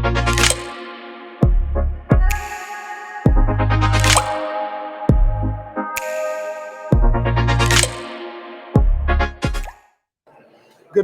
Good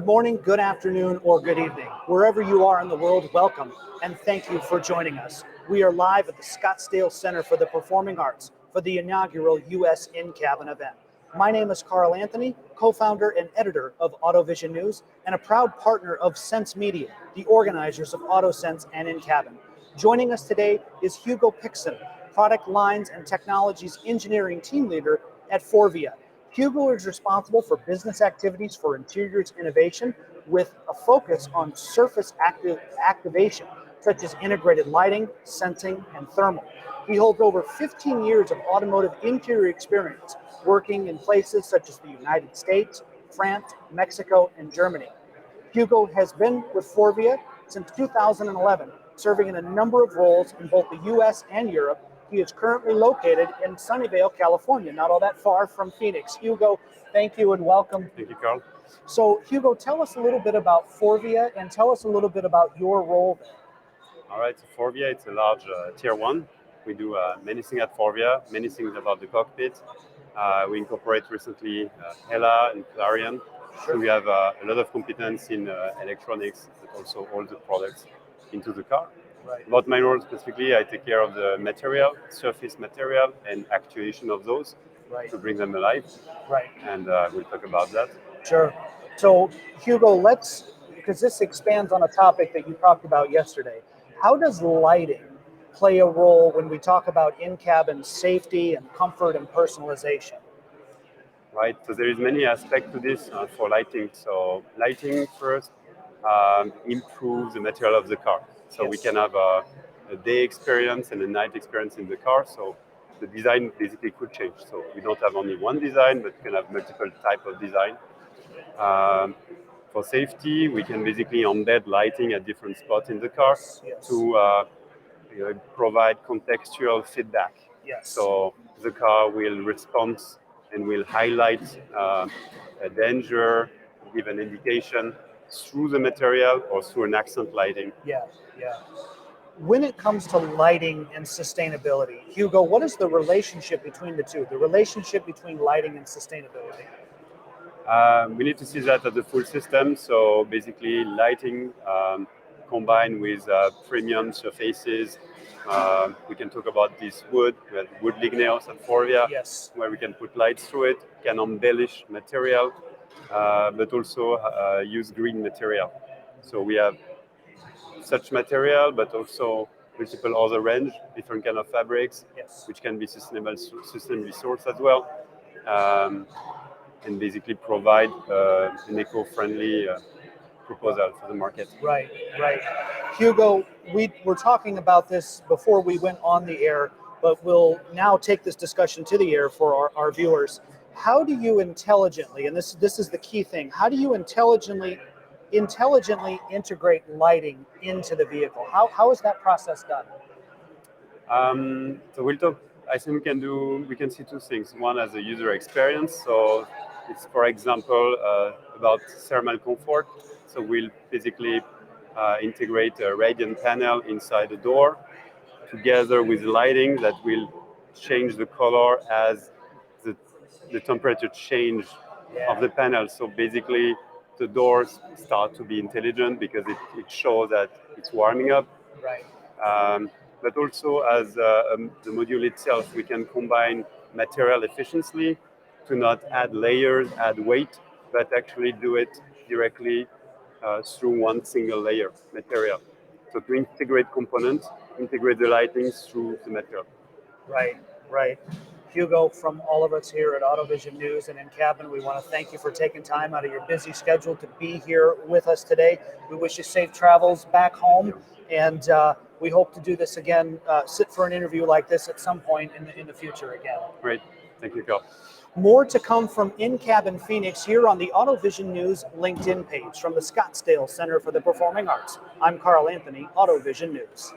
morning, good afternoon, or good evening. Wherever you are in the world, welcome, and thank you for joining us. We are live at the Scottsdale Center for the Performing Arts for the inaugural U.S. InCabin event. My name is Carl Anthony, co-founder and editor of AutoVision News, and a proud partner of Sense Media, the organizers of AutoSense and InCabin. Joining us today is Hugo Piccin, Product Lines and Technologies Engineering Team Leader at FORVIA. Hugo is responsible for business activities for interiors innovation with a focus on surface activation, such as integrated lighting, sensing, and thermal. He holds over 15 years of automotive interior experience, working in places such as the United States, France, Mexico, and Germany. Hugo has been with FORVIA since 2011, serving in a number of roles in both the U.S. and Europe. He is currently located in Sunnyvale, California, not all that far from Phoenix. Hugo, thank you and welcome. Thank you, Carl. So, Hugo, tell us a little bit about FORVIA and tell us a little bit about your role there. All right, so FORVIA, it's a large tier one. We do many things at FORVIA, many things about the cockpit. We incorporate recently HELA and Clarion. Sure. So we have a lot of competence in electronics, but also all the products into the car. Right. About my role specifically, I take care of the material, surface material, and actuation of those to bring them alive. Right. And we'll talk about that. Sure. So, Hugo, because this expands on a topic that you talked about yesterday. How does lighting play a role when we talk about in-cabin safety and comfort and personalization? Right, so there is many aspects to this for lighting. So lighting first improves the material of the car. So we can have a day experience and a night experience in the car. So the design basically could change. So we don't have only one design, but you can have multiple types of design. For safety, we can basically embed lighting at different spots in the car to provide contextual feedback. Yes. So the car will respond and will highlight a danger, give an indication through the material or through an accent lighting. Yeah. When it comes to lighting and sustainability, Hugo, what is the relationship between the two? The relationship between lighting and sustainability? We need to see that as a full system. So basically lighting combined with premium surfaces. We can talk about this wood. We have wood ligneos at FORVIA, Yes. where we can put lights through it, can embellish material, but also use green material. So we have such material, but also multiple other range, different kind of fabrics, Yes. which can be sustainably sourced as well, and basically provide an eco-friendly proposal for the market. Right. Hugo, we were talking about this before we went on the air, but we'll now take this discussion to the air for our viewers. How do you intelligently, and this is the key thing, how do you intelligently integrate lighting into the vehicle? How is that process done? So we'll talk. I think we can see two things. One as a user experience. So it's, for example, about thermal comfort. So we'll physically integrate a radiant panel inside the door together with lighting that will change the color as the temperature change of the panel. So basically the doors start to be intelligent because it shows that it's warming up. Right. But also as the module itself, we can combine material efficiently to not add layers, add weight, but actually do it directly through one single layer material. So to integrate components, integrate the lighting through the material. Right. Hugo, from all of us here at AutoVision News and InCabin, we want to thank you for taking time out of your busy schedule to be here with us today. We wish you safe travels back home, and we hope to do this again, sit for an interview like this at some point in the future again. Great. Thank you, Carl. More to come from InCabin Phoenix here on the AutoVision News LinkedIn page from the Scottsdale Center for the Performing Arts. I'm Carl Anthony, AutoVision News.